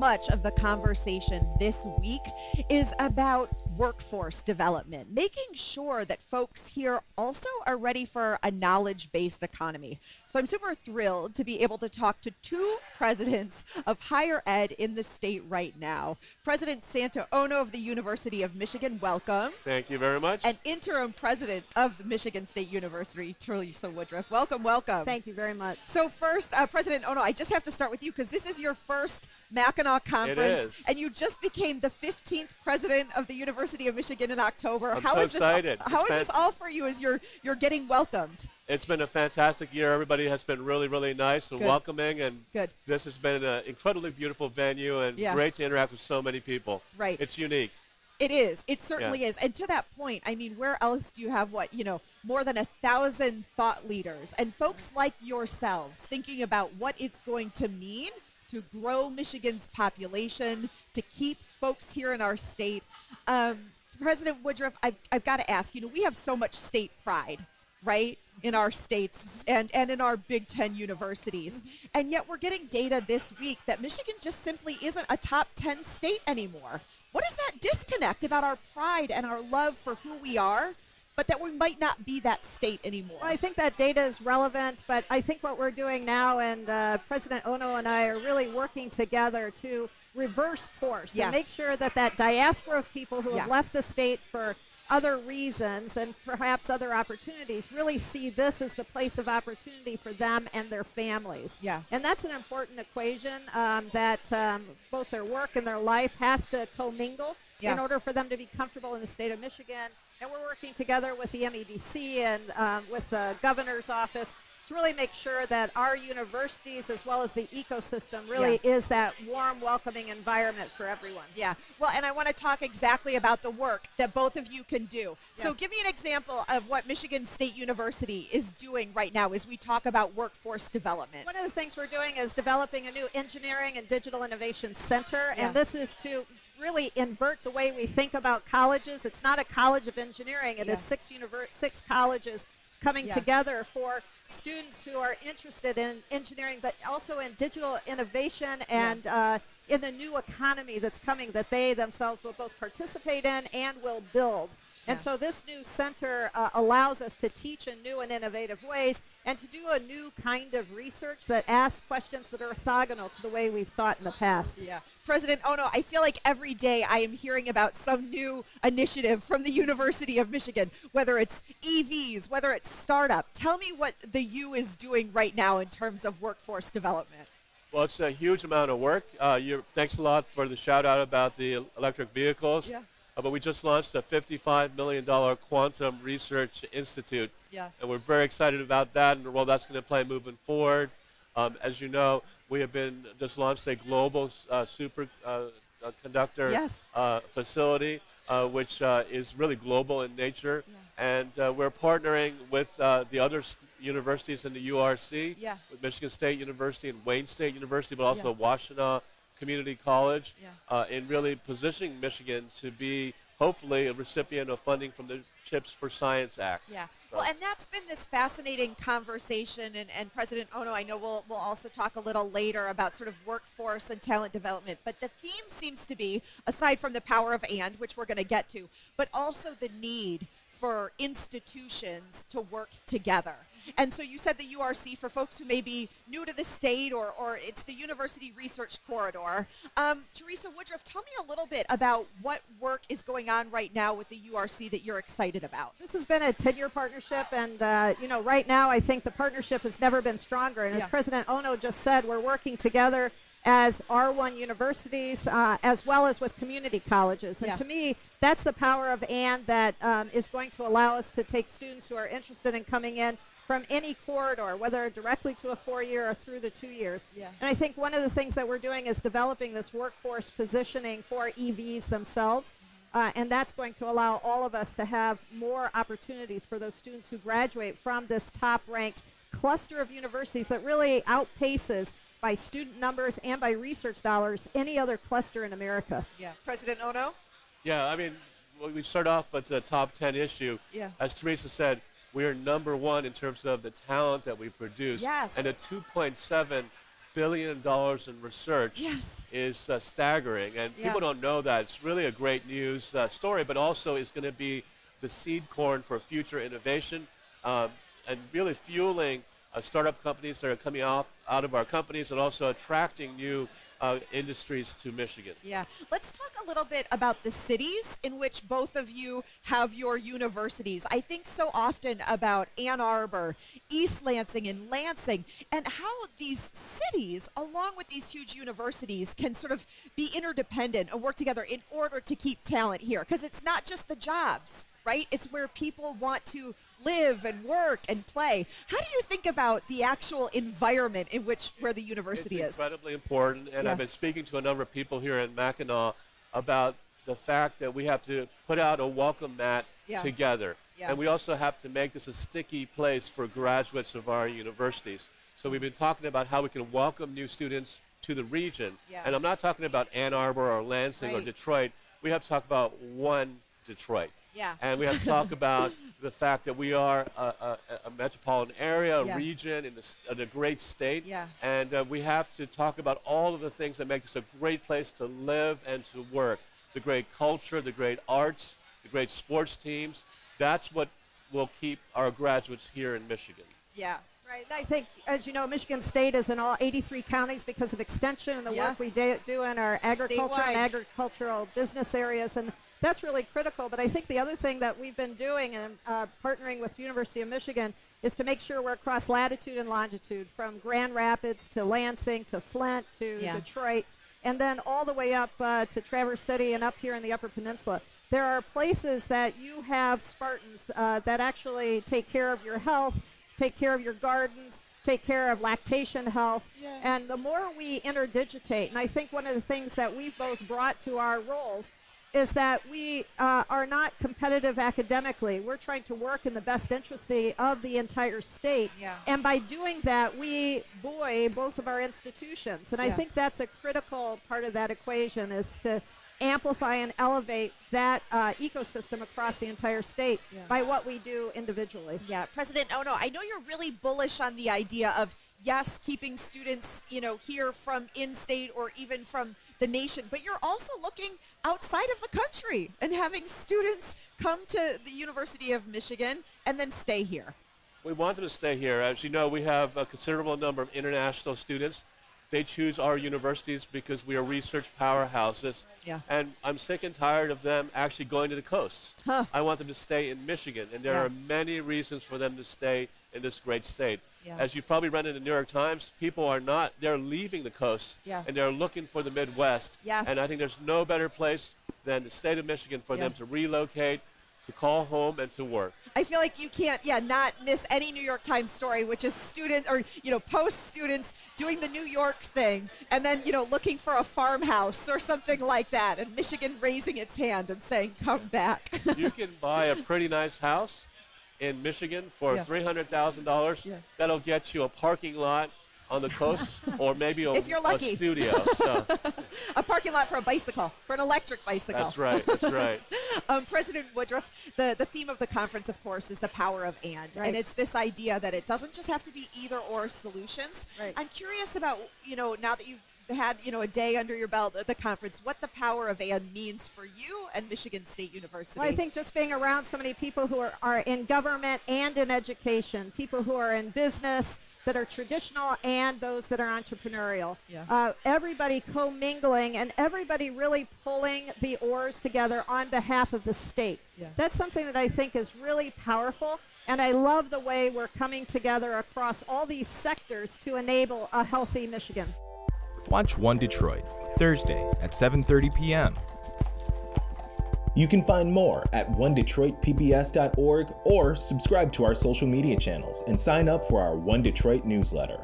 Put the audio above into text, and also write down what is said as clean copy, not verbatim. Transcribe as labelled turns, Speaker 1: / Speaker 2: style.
Speaker 1: much of the conversation this week is about workforce development, making sure that folks here also are ready for a knowledge-based economy. So I'm super thrilled to be able to talk to two presidents of higher ed in the state right now. President Santa Ono of the University of Michigan, welcome.
Speaker 2: Thank you very much.
Speaker 1: And interim president of the Michigan State University, Teresa Woodruff. Welcome, welcome.
Speaker 3: Thank you very much.
Speaker 1: So first, President Ono, I just have to start with you because this is your first Mackinac conference.
Speaker 2: It is.
Speaker 1: And you just became the 15th president of the University of Michigan in October.
Speaker 2: I'm so excited.
Speaker 1: How is this all for you as you're getting welcomed?
Speaker 2: It's been a fantastic year. Everybody has been really, really nice and welcoming. And this has been an incredibly beautiful venue and great to interact with so many people.
Speaker 1: Right.
Speaker 2: It's unique.
Speaker 1: It is. It certainly is. And to that point, I mean, where else do you have more than 1,000 thought leaders and folks like yourselves thinking about what it's going to mean to grow Michigan's population, to keep folks here in our state. President Woodruff, I've got to ask, we have so much state pride, right, in our states and in our Big Ten universities. And yet we're getting data this week that Michigan just simply isn't a top 10 state anymore. What is that disconnect about our pride and our love for who we are, but that we might not be that state anymore?
Speaker 3: Well, I think that data is relevant, but I think what we're doing now, and President Ono and I are really working together to reverse course and make sure that that diaspora of people who have left the state for other reasons and perhaps other opportunities really see this as the place of opportunity for them and their families.
Speaker 1: Yeah.
Speaker 3: And that's an important equation that both their work and their life has to commingle in order for them to be comfortable in the state of Michigan. And we're working together with the MEDC and with the governor's office to really make sure that our universities as well as the ecosystem really is that warm, welcoming environment for everyone.
Speaker 1: Yeah. Well, and I want to talk exactly about the work that both of you can do. Yes. So give me an example of what Michigan State University is doing right now as we talk about workforce development.
Speaker 3: One of the things we're doing is developing a new engineering and digital innovation center, and this is to really invert the way we think about colleges. It's not a college of engineering. It is six colleges coming together for students who are interested in engineering, but also in digital innovation and in the new economy that's coming that they themselves will both participate in and will build. And so this new center allows us to teach in new and innovative ways and to do a new kind of research that asks questions that are orthogonal to the way we've thought in the past.
Speaker 1: Yeah. President Ono, I feel like every day I am hearing about some new initiative from the University of Michigan, whether it's EVs, whether it's startup. Tell me what the U is doing right now in terms of workforce development.
Speaker 2: Well, it's a huge amount of work. Thanks a lot for the shout out about the electric vehicles.
Speaker 1: Yeah.
Speaker 2: But we just launched a $55 million quantum research institute.
Speaker 1: Yeah.
Speaker 2: And we're very excited about that and the role that's going to play moving forward. As you know, we have just launched a global superconductor facility, which is really global in nature. Yeah. And we're partnering with the other universities in the URC, with Michigan State University and Wayne State University, but also Washtenaw Community College, in really positioning Michigan to be hopefully a recipient of funding from the Chips for Science Act.
Speaker 1: Yeah.
Speaker 2: So.
Speaker 1: Well, and that's been this fascinating conversation, and President Ono, I know we'll also talk a little later about sort of workforce and talent development, but the theme seems to be, aside from the power of and, which we're going to get to, but also the need for institutions to work together. And so you said the URC, for folks who may be new to the state, or it's the University Research Corridor. Teresa Woodruff, tell me a little bit about what work is going on right now with the URC that you're excited about.
Speaker 3: This has been a 10-year partnership, and right now I think the partnership has never been stronger. And as President Ono just said, we're working together as R1 universities, as well as with community colleges. And to me, that's the power of and that is going to allow us to take students who are interested in coming in from any corridor, whether directly to a 4-year or through the 2 years. Yeah. And I think one of the things that we're doing is developing this workforce positioning for EVs themselves. And that's going to allow all of us to have more opportunities for those students who graduate from this top-ranked cluster of universities that really outpaces by student numbers and by research dollars any other cluster in America.
Speaker 1: Yeah. President Ono?
Speaker 2: Yeah, I mean, we start off with the top 10 issue.
Speaker 1: Yeah.
Speaker 2: As Teresa said, we are #1 in terms of the talent that we produce.
Speaker 1: Yes.
Speaker 2: And a 2.7 billion in research is staggering, and people don't know that. It's really a great news story, but also is going to be the seed corn for future innovation and really fueling startup companies that are coming out of our companies and also attracting new industries to Michigan.
Speaker 1: Yeah. Let's talk a little bit about the cities in which both of you have your universities. I think so often about Ann Arbor, East Lansing, and Lansing, and how these cities, along with these huge universities, can sort of be interdependent and work together in order to keep talent here. Because it's not just the jobs, right? It's where people want to live and work and play. How do you think about the actual environment in which where the university is?
Speaker 2: It's incredibly important, and I've been speaking to a number of people here in Mackinac about the fact that we have to put out a welcome mat together. And we also have to make this a sticky place for graduates of our universities. So we've been talking about how we can welcome new students to the region. And I'm not talking about Ann Arbor or Lansing or Detroit. We have to talk about one Detroit. And we have to talk about the fact that we are a metropolitan area, a region in a great state. And we have to talk about all of the things that make this a great place to live and to work. The great culture, the great arts, the great sports teams. That's what will keep our graduates here in Michigan.
Speaker 3: Right. I think, as you know, Michigan State is in all 83 counties because of extension and the work we do in our agriculture and agricultural business areas. And that's really critical. But I think the other thing that we've been doing and partnering with the University of Michigan is to make sure we're across latitude and longitude, from Grand Rapids to Lansing to Flint to Detroit, and then all the way up to Traverse City and up here in the Upper Peninsula. There are places that you have Spartans that actually take care of your health, take care of your gardens, take care of lactation health. And the more we interdigitate, and I think one of the things that we've both brought to our roles is that we are not competitive academically. We're trying to work in the best interest of the entire state. And by doing that, we buoy both of our institutions. And I think that's a critical part of that equation, is to amplify and elevate that ecosystem across the entire state by what we do individually.
Speaker 1: President Ono, I know you're really bullish on the idea of, yes, keeping students, here from in-state or even from the nation, but you're also looking outside of the country and having students come to the University of Michigan and then stay here.
Speaker 2: We want them to stay here. As you know, we have a considerable number of international students. They choose our universities because we are research powerhouses. And I'm sick and tired of them actually going to the coast. I want them to stay in Michigan, and there are many reasons for them to stay in this great state. As you've probably read in the New York Times, people are not, they're leaving the coast, and they're looking for the Midwest. And I think there's no better place than the state of Michigan for them to relocate, to call home, and to work.
Speaker 1: I feel like you can't, not miss any New York Times story, which is students or, post-students doing the New York thing and then, looking for a farmhouse or something like that, and Michigan raising its hand and saying, come back.
Speaker 2: You can buy a pretty nice house in Michigan for $300,000. That'll get you a parking lot on the coast, or maybe
Speaker 1: if you're lucky,
Speaker 2: a studio. So.
Speaker 1: A parking lot for a bicycle, for an electric bicycle.
Speaker 2: That's right, that's right.
Speaker 1: President Woodruff, the theme of the conference, of course, is the power of and. And it's this idea that it doesn't just have to be either or solutions. I'm curious about, now that you've had, a day under your belt at the conference, what the power of and means for you and Michigan State University.
Speaker 3: Well, I think just being around so many people who are in government and in education, people who are in business, that are traditional, and those that are entrepreneurial. Everybody commingling and everybody really pulling the oars together on behalf of the state. That's something that I think is really powerful, and I love the way we're coming together across all these sectors to enable a healthy Michigan.
Speaker 4: Watch One Detroit, Thursday at 7:30 p.m.
Speaker 5: You can find more at onedetroitpbs.org or subscribe to our social media channels and sign up for our One Detroit newsletter.